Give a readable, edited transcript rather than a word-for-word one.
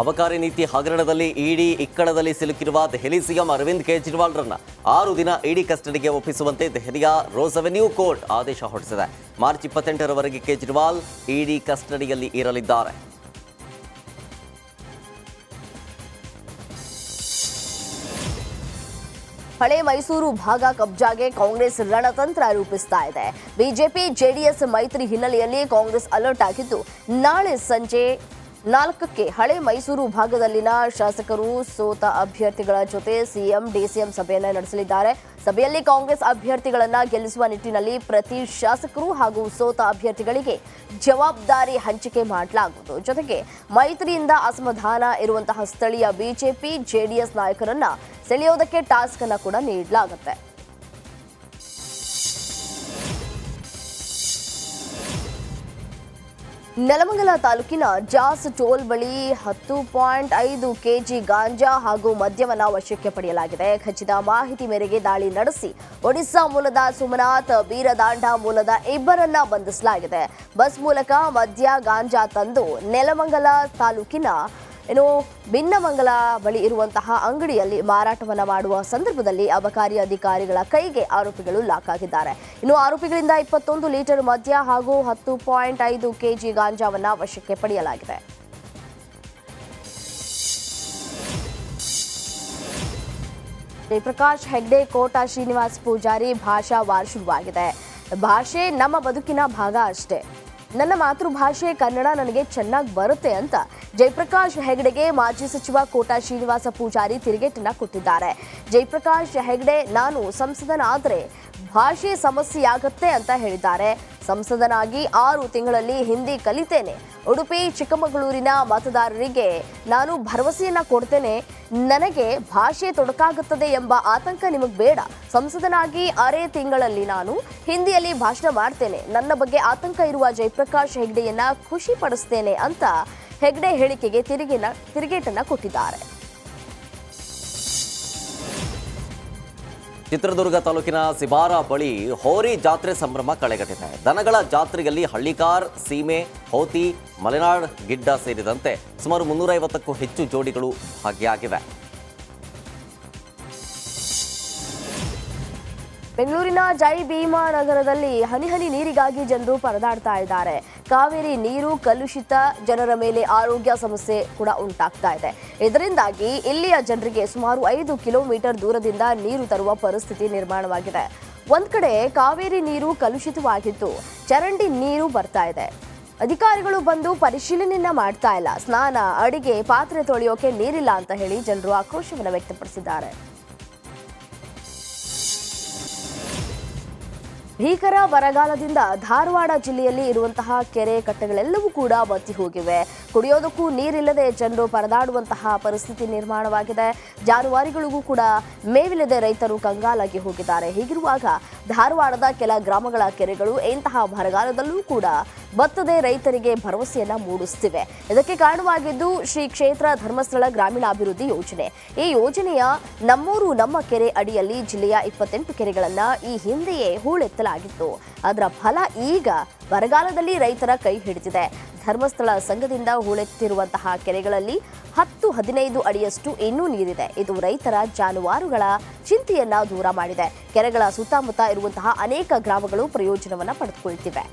ಅಬಕಾರಿ ನೀತಿ ಹಗರಣದಲ್ಲಿ ಇಡಿ ಇಕ್ಕಳದಲ್ಲಿ ಸಿಲುಕಿರುವ ದೆಹಲಿ ಸಿಎಂ ಅರವಿಂದ್ ಕೇಜ್ರಿವಾಲ್ರನ್ನ 6 ದಿನ ಇಡಿ ಕಸ್ಟಡಿಗೆ ಒಪ್ಪಿಸುವಂತೆ ದೆಹಲಿಯ ರೋಸ್ ಅವೆನ್ಯೂ ಕೋರ್ಟ್ ಆದೇಶ ಹೊರಡಿಸಿದೆ. ಮಾರ್ಚ್ 28ರವರೆಗೆ ಕೇಜ್ರಿವಾಲ್ ಇಡಿ ಕಸ್ಟಡಿಯಲ್ಲಿ ಇರಲಿದ್ದಾರೆ. ಹಳೆ ಮೈಸೂರು ಭಾಗ ಕಬ್ಜಾಗೆ ಕಾಂಗ್ರೆಸ್ ರಣತಂತ್ರ ರೂಪಿಸ್ತಾ ಇದೆ. ಬಿಜೆಪಿ ಜೆಡಿಎಸ್ ಮೈತ್ರಿ ಹಿನ್ನೆಲೆಯಲ್ಲಿ ಕಾಂಗ್ರೆಸ್ ಅಲರ್ಟ್ ಆಗಿದ್ದು, ನಾಳೆ ಸಂಜೆ 4ಕ್ಕೆ ಹಳೆ ಮೈಸೂರು ಭಾಗದಲ್ಲಿನ ಶಾಸಕರು ಸೋತ ಅಭ್ಯರ್ಥಿಗಳ ಜೊತೆ ಸಿಎಂ ಡಿಸಿಎಂ ಸಭೆಯನ್ನು ನಡೆಸಲಿದ್ದಾರೆ. ಸಭೆಯಲ್ಲಿ ಕಾಂಗ್ರೆಸ್ ಅಭ್ಯರ್ಥಿಗಳನ್ನು ಗೆಲ್ಲಿಸುವ ನಿಟ್ಟಿನಲ್ಲಿ ಪ್ರತಿ ಶಾಸಕರು ಹಾಗೂ ಸೋತ ಅಭ್ಯರ್ಥಿಗಳಿಗೆ ಜವಾಬ್ದಾರಿ ಹಂಚಿಕೆ ಮಾಡಲಾಗುವುದು. ಜೊತೆಗೆ ಮೈತ್ರಿಯಿಂದ ಅಸಮಾಧಾನ ಇರುವಂತಹ ಸ್ಥಳೀಯ ಬಿಜೆಪಿ ಜೆಡಿಎಸ್ ನಾಯಕರನ್ನ ಸೆಳೆಯೋದಕ್ಕೆ ಟಾಸ್ಕ್ ಅನ್ನು ಕೂಡ ನೀಡಲಾಗುತ್ತೆ. ನೆಲಮಂಗಲ ತಾಲೂಕಿನ ಜಾಸ್ ಟೋಲ್ ಬಳಿ 10.5 ಕೆಜಿ ಗಾಂಜಾ ಹಾಗೂ ಮದ್ಯವನ್ನು ವಶಕ್ಕೆ ಪಡೆಯಲಾಗಿದೆ. ಖಚಿತ ಮಾಹಿತಿ ಮೇರೆಗೆ ದಾಳಿ ನಡೆಸಿ ಒಡಿಶಾ ಮೂಲದ ಸುಮನಾಥ್, ಬೀರದಾಂಡ ಮೂಲದ ಇಬ್ಬರನ್ನ ಬಂಧಿಸಲಾಗಿದೆ. ಬಸ್ ಮೂಲಕ ಮದ್ಯ ಗಾಂಜಾ ತಂದು ನೆಲಮಂಗಲ ತಾಲೂಕಿನ ಭಿನ್ನಮಂಗಲ ಬಳಿ ಇರುವಂತಹ ಅಂಗಡಿಯಲ್ಲಿ ಮಾರಾಟವನ್ನ ಮಾಡುವ ಸಂದರ್ಭದಲ್ಲಿ ಅಬಕಾರಿ ಅಧಿಕಾರಿಗಳ ಕೈಗೆ ಆರೋಪಿಗಳು ಲಾಕ್ ಆಗಿದ್ದಾರೆ. ಇನ್ನು ಆರೋಪಿಗಳಿಂದ 21 ಲೀಟರ್ ಮದ್ಯ ಹಾಗೂ 10.5 ಕೆಜಿ ಗಾಂಜಾವನ್ನ ವಶಕ್ಕೆ ಪಡೆಯಲಾಗಿದೆ. ಜಯಪ್ರಕಾಶ್ ಹೆಗ್ಡೆ, ಕೋಟಾ ಶ್ರೀನಿವಾಸ್ ಪೂಜಾರಿ ಭಾಷಾ ವಾರ್ ಶುರುವಾಗಿದೆ. ಭಾಷೆ ನಮ್ಮ ಬದುಕಿನ ಭಾಗ ಅಷ್ಟೇ. ನನ್ನ ಮಾತೃಭಾಷೆ ಕನ್ನಡ ನನಗೆ ಚೆನ್ನಾಗಿ ಬರುತ್ತೆ ಅಂತ ಜಯಪ್ರಕಾಶ್ ಹೆಗ್ಡೆಗೆ ಮಾಜಿ ಸಚಿವ ಕೋಟಾ ಶ್ರೀನಿವಾಸ ಪೂಜಾರಿ ತಿರುಗೇಟನ್ನ ಕೊಟ್ಟಿದ್ದಾರೆ. ಜಯಪ್ರಕಾಶ್ ಹೆಗ್ಡೆ, ನಾನು ಸಂಸದನಾದರೆ ಭಾಷೆ ಸಮಸ್ಯೆಯಾಗತ್ತೆ ಅಂತ ಹೇಳಿದ್ದಾರೆ. ಸಂಸದನಾಗಿ 6 ತಿಂಗಳಲ್ಲಿ ಹಿಂದಿ ಕಲಿತೇನೆ. ಉಡುಪಿ ಚಿಕ್ಕಮಗಳೂರಿನ ಮತದಾರರಿಗೆ ನಾನು ಭರವಸೆಯನ್ನ ಕೊಡ್ತೇನೆ. ನನಗೆ ಭಾಷೆ ತೊಡಕಾಗುತ್ತದೆ ಎಂಬ ಆತಂಕ ನಿಮಗೆ ಬೇಡ. ಸಂಸದನಾಗಿ 6 ತಿಂಗಳಲ್ಲಿ ನಾನು ಹಿಂದಿಯಲ್ಲಿ ಭಾಷಣ ಮಾಡ್ತೇನೆ. ನನ್ನ ಬಗ್ಗೆ ಆತಂಕ ಇರುವ ಜಯಪ್ರಕಾಶ್ ಹೆಗ್ಡೆಯನ್ನ ಖುಷಿ ಪಡಿಸ್ತೇನೆ ಅಂತ ಹೆಗ್ಡೆ ಹೇಳಿಕೆಗೆ ತಿರುಗೇಟನ್ನ ಕೊಟ್ಟಿದ್ದಾರೆ. ಚಿತ್ರದುರ್ಗ ತಾಲೂಕಿನ ಸಿಬಾರ ಬಳಿ ಹೋರಿ ಜಾತ್ರೆ ಸಂಭ್ರಮ ಕಳೆಗಟ್ಟಿದೆ. ದನಗಳ ಜಾತ್ರೆಯಲ್ಲಿ ಹಳ್ಳಿಕಾರ್, ಸೀಮೆ, ಹೋತಿ, ಮಲೆನಾಡ್ ಗಿಡ್ಡ ಸೇರಿದಂತೆ ಸುಮಾರು 350ಕ್ಕೂ ಹೆಚ್ಚು ಜೋಡಿಗಳು ಭಾಗಿಯಾಗಿವೆ. ಬೆಂಗಳೂರಿನ ಜೈ ಭೀಮಾ ನಗರದಲ್ಲಿ ಹನಿ ಹನಿ ನೀರಿಗಾಗಿ ಜನರು ಪರದಾಡ್ತಾ ಇದ್ದಾರೆ. ಕಾವೇರಿ ನೀರು ಕಲುಷಿತ, ಜನರ ಮೇಲೆ ಆರೋಗ್ಯ ಸಮಸ್ಯೆ ಕೂಡ ಉಂಟಾಗ್ತಾ ಇದೆ. ಇದರಿಂದಾಗಿ ಇಲ್ಲಿಯ ಜನರಿಗೆ ಸುಮಾರು 5 ಕಿಲೋಮೀಟರ್ ದೂರದಿಂದ ನೀರು ತರುವ ಪರಿಸ್ಥಿತಿ ನಿರ್ಮಾಣವಾಗಿದೆ. ಒಂದ್ ಕಡೆ ಕಾವೇರಿ ನೀರು ಕಲುಷಿತವಾಗಿದ್ದು ಚರಂಡಿ ನೀರು ಬರ್ತಾ ಇದೆ. ಅಧಿಕಾರಿಗಳು ಬಂದು ಪರಿಶೀಲನೆಯನ್ನ ಮಾಡ್ತಾ ಇಲ್ಲ. ಸ್ನಾನ, ಅಡಿಗೆ, ಪಾತ್ರೆ ತೊಳೆಯೋಕೆ ನೀರಿಲ್ಲ ಅಂತ ಹೇಳಿ ಜನರು ಆಕ್ರೋಶವನ್ನು ವ್ಯಕ್ತಪಡಿಸಿದ್ದಾರೆ. ಭೀಕರ ಬರಗಾಲದಿಂದ ಧಾರವಾಡ ಜಿಲ್ಲೆಯಲ್ಲಿ ಇರುವಂತಹ ಕೆರೆ ಕಟ್ಟೆಗಳೆಲ್ಲವೂ ಕೂಡ ಬತ್ತಿ ಹೋಗಿವೆ. ಕುಡಿಯೋದಕ್ಕೂ ನೀರಿಲ್ಲದೆ ಜನರು ಪರದಾಡುವಂತಹ ಪರಿಸ್ಥಿತಿ ನಿರ್ಮಾಣವಾಗಿದೆ. ಜಾನುವಾರುಗಳಿಗೂ ಕೂಡ ಮೇವಿಲ್ಲದೆ ರೈತರು ಕಂಗಾಲಾಗಿ ಹೋಗಿದ್ದಾರೆ. ಹೀಗಿರುವಾಗ ಧಾರವಾಡದ ಕೆಲ ಗ್ರಾಮಗಳ ಕೆರೆಗಳು ಇಂತಹ ಬರಗಾಲದಲ್ಲೂ ಕೂಡ ಬತ್ತದೆ ರೈತರಿಗೆ ಭರವಸೆಯನ್ನ ಮೂಡಿಸುತ್ತಿವೆ. ಇದಕ್ಕೆ ಕಾರಣವಾಗಿದ್ದು ಶ್ರೀ ಕ್ಷೇತ್ರ ಧರ್ಮಸ್ಥಳ ಗ್ರಾಮೀಣಾಭಿವೃದ್ಧಿ ಯೋಜನೆ. ಈ ಯೋಜನೆಯ ನಮ್ಮೂರು ನಮ್ಮ ಕೆರೆ ಅಡಿಯಲ್ಲಿ ಜಿಲ್ಲೆಯ 28 ಕೆರೆಗಳನ್ನ ಈ ಹಿಂದೆಯೇ ಹೂಳೆತ್ತಲಾಗಿತ್ತು. ಅದರ ಫಲ ಈಗ ಬರಗಾಲದಲ್ಲಿ ರೈತರ ಕೈ ಹಿಡಿದಿದೆ. ಧರ್ಮಸ್ಥಳ ಸಂಘದಿಂದ ಹೂಳೆತ್ತಿರುವಂತಹ ಕೆರೆಗಳಲ್ಲಿ 10-15 ಅಡಿಯಷ್ಟು ಇನ್ನೂ ನೀರಿದೆ. ಇದು ರೈತರ ಜಾನುವಾರುಗಳ ಚಿಂತೆಯನ್ನ ದೂರ ಮಾಡಿದೆ. ಕೆರೆಗಳ ಸುತ್ತಮುತ್ತ ಇರುವಂತಹ ಅನೇಕ ಗ್ರಾಮಗಳು ಪ್ರಯೋಜನವನ್ನ ಪಡೆದುಕೊಳ್ತಿವೆ.